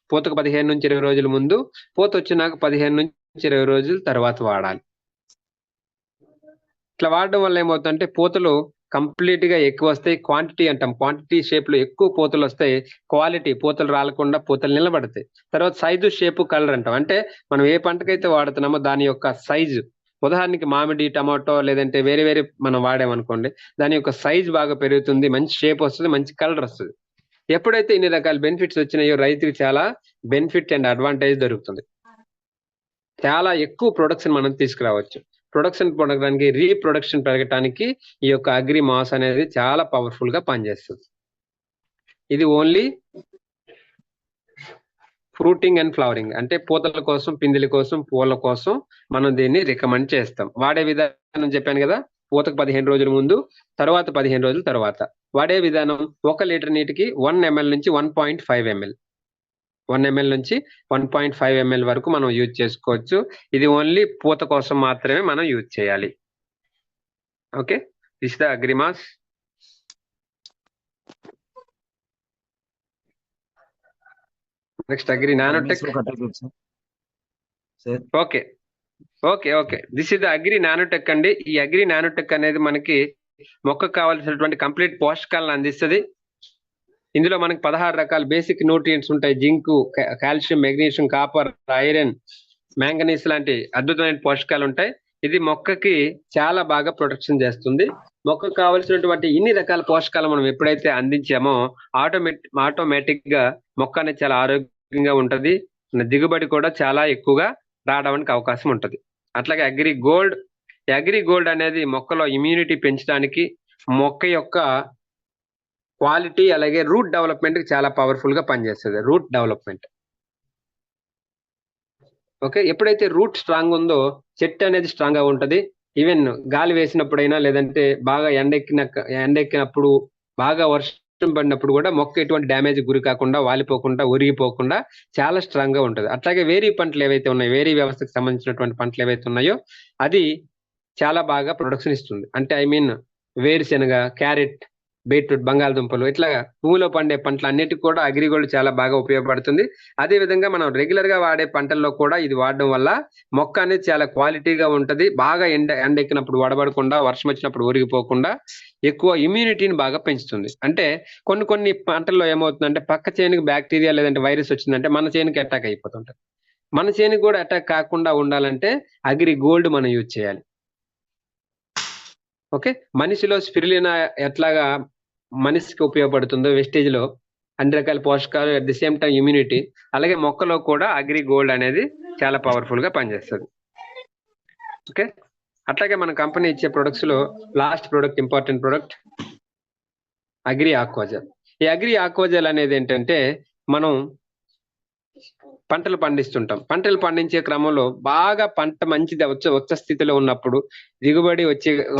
S1: పూతకు 15 నుంచి 20 రోజుల ముందు, పూత వచ్చినాక 15 నుంచి 20 రోజుల తర్వాత వాడాలి. ఇట్లా వాడడం వల్ల ఏమవుతుందంటే పూతలు కంప్లీట్ గా ఎక్కువ వస్తాయి. క్వాంటిటీ అంటాం, క్వాంటిటీ షేప్ లో ఎక్కువ పూతలు వస్తాయి. క్వాలిటీ పూతలు రాలకుండా పూతలు నిలబడతాయి. తర్వాత సైజు, షేపు, కలర్ అంటాం. అంటే మనం ఏ పంటకైతే వాడుతున్నామో దాని యొక్క సైజు, ఉదాహరణకి మామిడి, టమాటో లేదంటే వేరే మనం వాడామనుకోండి, దాని యొక్క సైజ్ బాగా పెరుగుతుంది, మంచి షేప్ వస్తుంది, మంచి కలర్ వస్తుంది. ఎప్పుడైతే ఇన్ని రకాల బెనిఫిట్స్ వచ్చినాయో రైతుకి చాలా బెనిఫిట్ అండ్ అడ్వాంటేజ్ దొరుకుతుంది. చాలా ఎక్కువ ప్రొడక్షన్ మనం తీసుకురావచ్చు. ప్రొడక్షన్ పెరగడానికి, రీప్రొడక్షన్ పెరగటానికి ఈ యొక్క అగ్రి మాస్ అనేది చాలా పవర్ఫుల్ గా పనిచేస్తుంది. ఇది ఓన్లీ ఫ్రూటింగ్ అండ్ ఫ్లవరింగ్, అంటే పూతల కోసం, పిందెల కోసం, పూల కోసం మనం దీన్ని రికమెండ్ చేస్తాం. వాడే విధానం చెప్పాను కదా, పూతకు 15 రోజుల ముందు, తర్వాత 15 రోజుల తర్వాత. వాడే విధానం 1 లీటర్ నీటికి 1 ml నుంచి 1.5 ml, 1 ml నుంచి 1.5 ml వరకు మనం యూజ్ చేసుకోవచ్చు. ఇది ఓన్లీ పూత కోసం మాత్రమే మనం యూజ్ చేయాలి. Okay, this the agri mass. Next agri nanotech. Okay okay okay this is the agri nanotech అండి. ఈ అగ్రి నానోటెక్ అనేది మనకి మొక్కకు కావాల్సినటువంటి కంప్లీట్ పోషకాలను అందిస్తుంది. ఇందులో మనకి 16 రకాల బేసిక్ న్యూట్రియంట్స్ ఉంటాయి. Zinc, calcium, magnesium, copper, iron, manganese లాంటి అద్భుతమైన పోషకాలు ఉంటాయి. ఇది మొక్కకి చాలా బాగా ప్రొటెక్షన్ చేస్తుంది. మొక్కకు కావాల్సినటువంటి ఇన్ని రకాల పోషకాలు మనం ఎప్పుడైతే అందించామో ఆటోమేటిక్ గా మొక్క అనేది చాలా ఆరోగ్యంగా ఉంటది, దిగుబడి కూడా చాలా ఎక్కువగా రావడానికి అవకాశం ఉంటది. అట్లాగే అగ్రి గోల్డ్ అనేది మొక్కలో ఇమ్యూనిటీ పెంచడానికి, మొక్క యొక్క క్వాలిటీ అలాగే రూట్ డెవలప్మెంట్ కి చాలా పవర్ఫుల్ గా పనిచేస్తుంది. Root development. ఓకే, ఎప్పుడైతే రూట్ స్ట్రాంగ్ ఉందో చెట్టు అనేది స్ట్రాంగ్ గా ఉంటది. ఈవెన్ గాలి వేసినప్పుడైనా లేదంటే బాగా ఎండెక్కినప్పుడు, బాగా వర్షం పడినప్పుడు కూడా మొక్క ఎటువంటి డ్యామేజ్ గురి కాకుండా, వాలిపోకుండా, ఉరిగిపోకుండా చాలా స్ట్రాంగ్ గా ఉంటది. అట్లాగే వేరే పంటలు ఏవైతే ఉన్నాయో, వేరే వ్యవస్థకు సంబంధించినటువంటి పంటలు ఏవైతే ఉన్నాయో అది చాలా బాగా ప్రొడక్షన్ ఇస్తుంది. అంటే ఐ మీన్ వేరుశెనగ, క్యారెట్, బీట్రూట్, బంగాళదుంపలు, ఇట్లా భూమిలో పండే పంటలు అన్నిటికీ కూడా అగ్రిగోల్డ్ చాలా బాగా ఉపయోగపడుతుంది. అదే విధంగా మనం రెగ్యులర్ గా వాడే పంటల్లో కూడా ఇది వాడడం వల్ల మొక్క అనేది చాలా క్వాలిటీగా ఉంటది. బాగా ఎండెక్కినప్పుడు వడబడకుండా, వర్షం వచ్చినప్పుడు ఊరిగిపోకుండా ఎక్కువ ఇమ్యూనిటీని బాగా పెంచుతుంది. అంటే కొన్ని పంటల్లో ఏమవుతుందంటే పక్క చేనుకి బ్యాక్టీరియా లేదంటే వైరస్ వచ్చిందంటే మన చేనుకి అటాక్ అయిపోతుంటది. మన చేనుకి కూడా అటాక్ కాకుండా ఉండాలంటే అగ్రి గోల్డ్ మనం యూజ్ చేయాలి. ఓకే, మనిషిలో స్పిరులినా ఎట్లాగా మనిషికి ఉపయోగపడుతుందో వెస్టేజ్ లో, అన్ని రకాల పోషకాలు, at the same time immunity. అలాగే మొక్కలో కూడా అగ్రి గోల్డ్ అనేది చాలా పవర్ఫుల్ గా పనిచేస్తుంది. ఓకే, అట్లాగే మన కంపెనీ ఇచ్చే ప్రొడక్ట్స్ లో last product, important product agri Aquagel. ఈ అగ్రి ఆక్వాజెల్ అనేది ఏంటంటే, మనం పంటలు పండిస్తుంటాం. పంటలు పండించే క్రమంలో బాగా పంట మంచిది ఉచ్చ స్థితిలో ఉన్నప్పుడు, దిగుబడి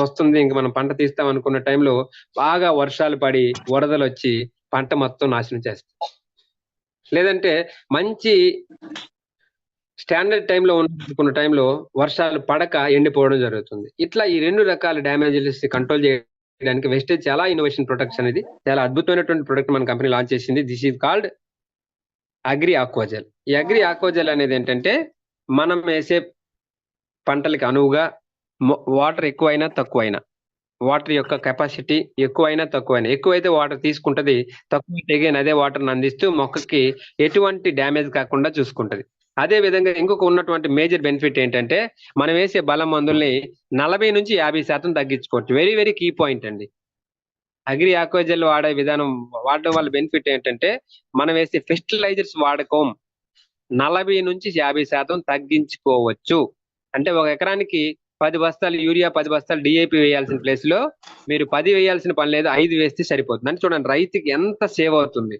S1: వస్తుంది, ఇంక మనం పంట తీస్తాం అనుకున్న టైంలో బాగా వర్షాలు పడి వరదలు వచ్చి పంట మొత్తం నాశనం చేస్తాం. లేదంటే మంచి స్టాండర్డ్ టైంలో అనుకున్న టైంలో వర్షాలు పడక ఎండిపోవడం జరుగుతుంది. ఇట్లా ఈ 2 రకాల డ్యామేజెస్ కంట్రోల్ చేయడానికి వెస్టేజ్ చాలా ఇన్నోవేషన్ ప్రొడక్ట్స్ అనేది చాలా అద్భుతమైనటువంటి ప్రొడక్ట్ మన కంపెనీ లాంచ్ చేసింది. This is called agri Aquagel. ఈ అగ్రి ఆక్వాజెల్ అనేది ఏంటంటే, మనం వేసే పంటలకి అనువుగా వాటర్ ఎక్కువైనా తక్కువైనా, వాటర్ యొక్క కెపాసిటీ ఎక్కువైనా తక్కువైనా, ఎక్కువైతే వాటర్ తీసుకుంటది, తక్కువ తెగిన అదే వాటర్ని అందిస్తూ మొక్కకి ఎటువంటి డ్యామేజ్ కాకుండా చూసుకుంటది. అదే విధంగా ఇంకొక ఉన్నటువంటి మేజర్ బెనిఫిట్ ఏంటంటే, మనం వేసే బలం మందుల్ని 40 నుంచి 50% తగ్గించుకోవచ్చు. వెరీ వెరీ కీ పాయింట్ అండి. అగ్రి ఆక్వాజెల్ వాడడం వల్ల బెనిఫిట్ ఏంటంటే, మనం వేసే ఫెర్టిలైజర్స్ వాడకం 40 నుంచి 50% తగ్గించుకోవచ్చు. అంటే ఒక ఎకరానికి 10 బస్తాలు యూరియా, 10 బస్తాలు డిఏపి వేయాల్సిన ప్లేస్ లో మీరు 10 వేయాల్సిన పని లేదు, 5 వేస్తే సరిపోతుంది. అంటే చూడండి రైతుకి ఎంత సేవ్ అవుతుంది.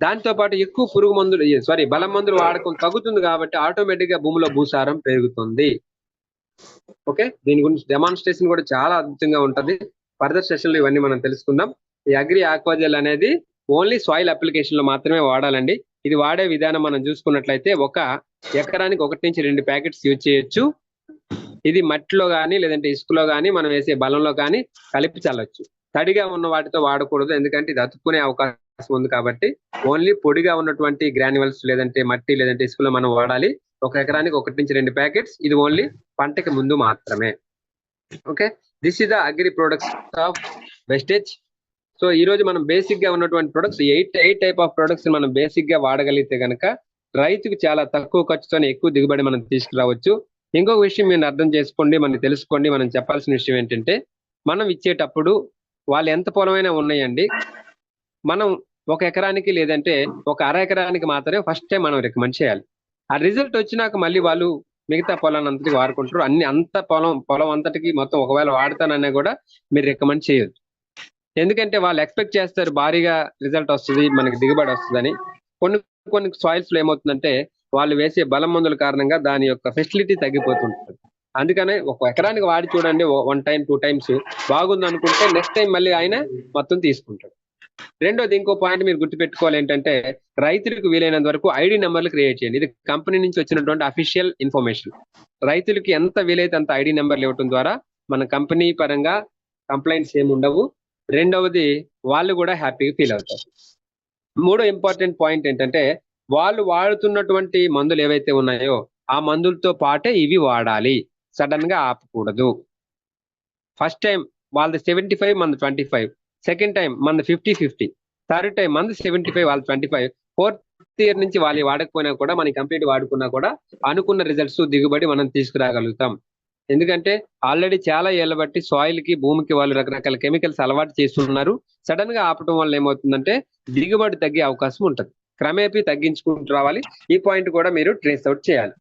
S1: దాంతో పాటు ఎక్కువ పురుగు మందులు బలం మందులు వాడకం తగ్గుతుంది కాబట్టి ఆటోమేటిక్ గా భూమిలో భూసారం పెరుగుతుంది. ఓకే, దీని గురించి డెమాన్స్ట్రేషన్ కూడా చాలా అద్భుతంగా ఉంటది. ఫర్దర్ సెషన్ లో ఇవన్నీ మనం తెలుసుకుందాం. ఈ అగ్రి ఆక్వాజెల్ అనేది ఓన్లీ సాయిల్ అప్లికేషన్ లో మాత్రమే వాడాలండి. ఇది వాడే విధానం మనం చూసుకున్నట్లయితే, ఒక ఎకరానికి 1 నుంచి 2 ప్యాకెట్స్ యూజ్ చేయొచ్చు. ఇది మట్టిలో కానీ లేదంటే ఇసుకలో కానీ మనం వేసే బలంలో కానీ కలిపి చల్లొచ్చు. తడిగా ఉన్న వాటితో వాడకూడదు, ఎందుకంటే ఇది అతుక్కునే అవకాశం ఉంది. కాబట్టి ఓన్లీ పొడిగా ఉన్నటువంటి గ్రాన్యువల్స్ లేదంటే మట్టి లేదంటే ఇసుకలో మనం వాడాలి. ఒక ఎకరానికి 1 నుంచి 2 ప్యాకెట్స్. ఇది ఓన్లీ పంటకి ముందు మాత్రమే. Okay, this is the Agri products of wastage. So ఈ రోజు మనం బేసిక్ గా ఉన్నటువంటి ప్రొడక్ట్స్ 8 టైప్ ఆఫ్ ప్రొడక్ట్స్ మనం బేసిక్ గా వాడగలిగితే గనక రైతుకు చాలా తక్కువ ఖర్చుతోనే ఎక్కువ దిగుబడి మనం తీసుకురావచ్చు. ఇంకొక విషయం మీరు అర్థం చేసుకోండి, మనం తెలుసుకోండి, మనం చెప్పాల్సిన విషయం ఏంటంటే, మనం ఇచ్చేటప్పుడు వాళ్ళు ఎంత పొలమైనా ఉన్నాయండి, మనం ఒక ఎకరానికి లేదంటే ఒక అర ఎకరానికి మాత్రమే ఫస్ట్ టైం మనం రికమెండ్ చేయాలి. ఆ రిజల్ట్ వచ్చినాక మళ్ళీ వాళ్ళు మిగతా పొలాన్ని అంతటికి వాడుకుంటారు. అంత పొలం అంతటికి మొత్తం ఒకవేళ వాడతానన్నా కూడా మీరు రికమెండ్ చేయొద్దు. ఎందుకంటే వాళ్ళు ఎక్స్పెక్ట్ చేస్తారు భారీగా రిజల్ట్ వస్తుంది, మనకి దిగుబడి వస్తుందని. కొన్ని సాయిల్స్ లో ఏమవుతుందంటే, వాళ్ళు వేసే బలం మందుల కారణంగా దాని యొక్క ఫెసిలిటీ తగ్గిపోతుంటుంది. అందుకనే ఒక ఎకరానికి వాడి చూడండి, 1 టైం 2 టైమ్స్ బాగుంది అనుకుంటే నెక్స్ట్ టైం మళ్ళీ ఆయన మొత్తం తీసుకుంటాడు. రెండోది, ఇంకో పాయింట్ మీరు గుర్తుపెట్టుకోవాలి ఏంటంటే, రైతులకు వీలైనంత వరకు ఐడి నెంబర్లు క్రియేట్ చేయండి. ఇది కంపెనీ నుంచి వచ్చినటువంటి అఫీషియల్ ఇన్ఫర్మేషన్. రైతులకి ఎంత వీలైతే అంత ఐడి నెంబర్లు ఇవ్వడం ద్వారా మన కంపెనీ పరంగా కంప్లైంట్స్ ఏమి ఉండవు. రెండవది, వాళ్ళు కూడా హ్యాపీగా ఫీల్ అవుతారు. మూడో ఇంపార్టెంట్ పాయింట్ ఏంటంటే, వాళ్ళు వాడుతున్నటువంటి మందులు ఏవైతే ఉన్నాయో ఆ మందులతో పాటే ఇవి వాడాలి, సడన్ గా ఆపకూడదు. ఫస్ట్ టైం వాళ్ళది 75, మనది 25. సెకండ్ టైం మనది 50-50. థర్డ్ టైం మనది 75, వాళ్ళది 25. ఫోర్త్ ఇయర్ నుంచి వాళ్ళు వాడకపోయినా కూడా మన కంప్లీట్ వాడుకున్నా కూడా అనుకున్న రిజల్ట్స్, దిగుబడి మనం తీసుకురాగలుగుతాం. ఎందుకంటే ఆల్రెడీ చాలా ఏళ్ళ బట్టి సాయిల్ కి, భూమికి వాళ్ళు రకరకాల కెమికల్స్ అలవాటు చేస్తున్నారు. సడన్ గా ఆపటం వల్ల ఏమవుతుందంటే దిగుబడి తగ్గే అవకాశం ఉంటుంది. క్రమేపీ తగ్గించుకుంటూ రావాలి. ఈ పాయింట్ కూడా మీరు ట్రేస్ అవుట్ చేయాలి.